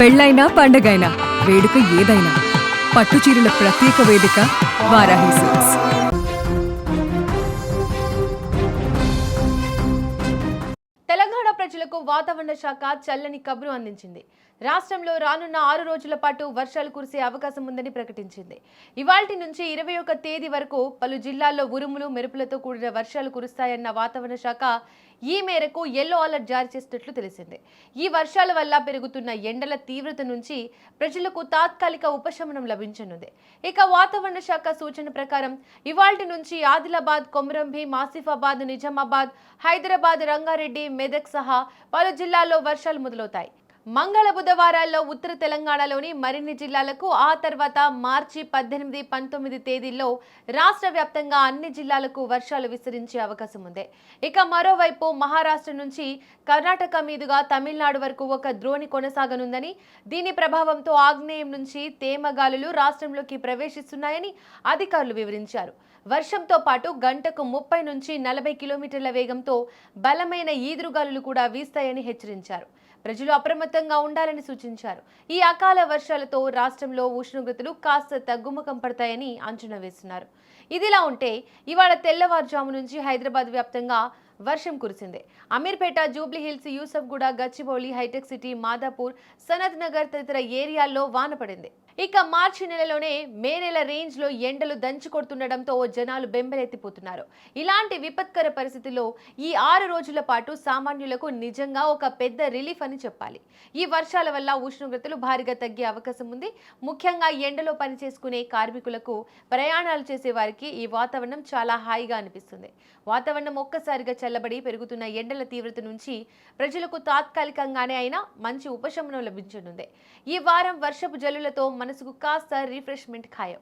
పెళ్ళైనా పండగైనా వేడుక ఏదైనా పట్టుచీరల ప్రత్యేక వేదిక వారాహి సిల్క్స్. తెలంగాణ ప్రజలకు వాతావరణ శాఖ చల్లని కబురు అందించింది. రాష్ట్రంలో రానున్న 6 రోజుల పాటు వర్షాలు కురిసే అవకాశం ఉందని ప్రకటించింది. ఇవాల్టి నుంచి 21 తేదీ వరకు పలు జిల్లాల్లో ఉరుములు మెరుపులతో కూడిన వర్షాలు కురుస్తాయన్న వాతావరణ శాఖ ఈ మేరకు యెల్లో అలర్ట్ జారీ చేసినట్లు తెలిసింది. ఈ వర్షాల వల్ల పెరుగుతున్న ఎండల తీవ్రత నుంచి ప్రజలకు తాత్కాలిక ఉపశమనం లభించనుంది. ఇక వాతావరణ శాఖ సూచన ప్రకారం ఇవాల్టి నుంచి ఆదిలాబాద్, కొమరంభీం, ఆసిఫాబాద్, నిజామాబాద్, హైదరాబాద్, రంగారెడ్డి, మెదక్ సహా పలు జిల్లాల్లో వర్షాలు మొదలవుతాయి. మంగళ బుధవారాల్లో ఉత్తర తెలంగాణలోని మరిన్ని జిల్లాలకు, ఆ తర్వాత మార్చి 18, 19 తేదీల్లో రాష్ట్ర వ్యాప్తంగా అన్ని జిల్లాలకు వర్షాలు విస్తరించే అవకాశం ఉంది. ఇక మరోవైపు మహారాష్ట్ర నుంచి కర్ణాటక మీదుగా తమిళనాడు వరకు ఒక ద్రోణి కొనసాగనుందని, దీని ప్రభావంతో ఆగ్నేయం నుంచి తేమగాలులు రాష్ట్రంలోకి ప్రవేశిస్తున్నాయని అధికారులు వివరించారు. వర్షంతో పాటు గంటకు 30 నుంచి 40 కిలోమీటర్ల వేగంతో బలమైన ఈదురుగాలులు కూడా వీస్తాయని హెచ్చరించారు. ప్రజలు అప్రమత్తంగా ఉండాలని సూచించారు. ఈ అకాల వర్షాలతో రాష్ట్రంలో ఉష్ణోగ్రతలు కాస్త తగ్గుముఖం పడతాయని అంచనా వేస్తున్నారు. ఇదిలా ఉంటే ఇవాళ తెల్లవారుజాము నుంచి హైదరాబాద్ వ్యాప్తంగా వర్షం కురిసింది. అమీర్పేట, జూబ్లీహిల్స్, యూసఫ్గూడ, గచ్చిబౌలి, హైటెక్ సిటీ, మాదాపూర్, సనత్ నగర్ తదితర ఏరియాల్లో వాన పడింది. ఇక మార్చి నెలలోనే మే నెల రేంజ్ లో ఎండలు దంచి కొడుతుండటంతో జనాలు బెంబెలెత్తిపోతున్నారు. ఇలాంటి విపత్కర పరిస్థితుల్లో ఈ 6 రోజుల పాటు సామాన్యులకు నిజంగా ఒక పెద్ద రిలీఫ్ అని చెప్పాలి. ఈ వర్షాల వల్ల ఉష్ణోగ్రతలు భారీగా తగ్గే అవకాశం ఉంది. ముఖ్యంగా ఎండలో పనిచేసుకునే కార్మికులకు, ప్రయాణాలు చేసే వారికి ఈ వాతావరణం చాలా హాయిగా అనిపిస్తుంది. వాతావరణం ఒక్కసారిగా చల్లబడి పెరుగుతున్న ఎండల తీవ్రత నుంచి ప్రజలకు తాత్కాలికంగానే అయినా మంచి ఉపశమనం లభించనుంది. ఈ వారం వర్షపు జల్లులతో మనసుకు కాస్త రిఫ్రెష్మెంట్ ఖాయం.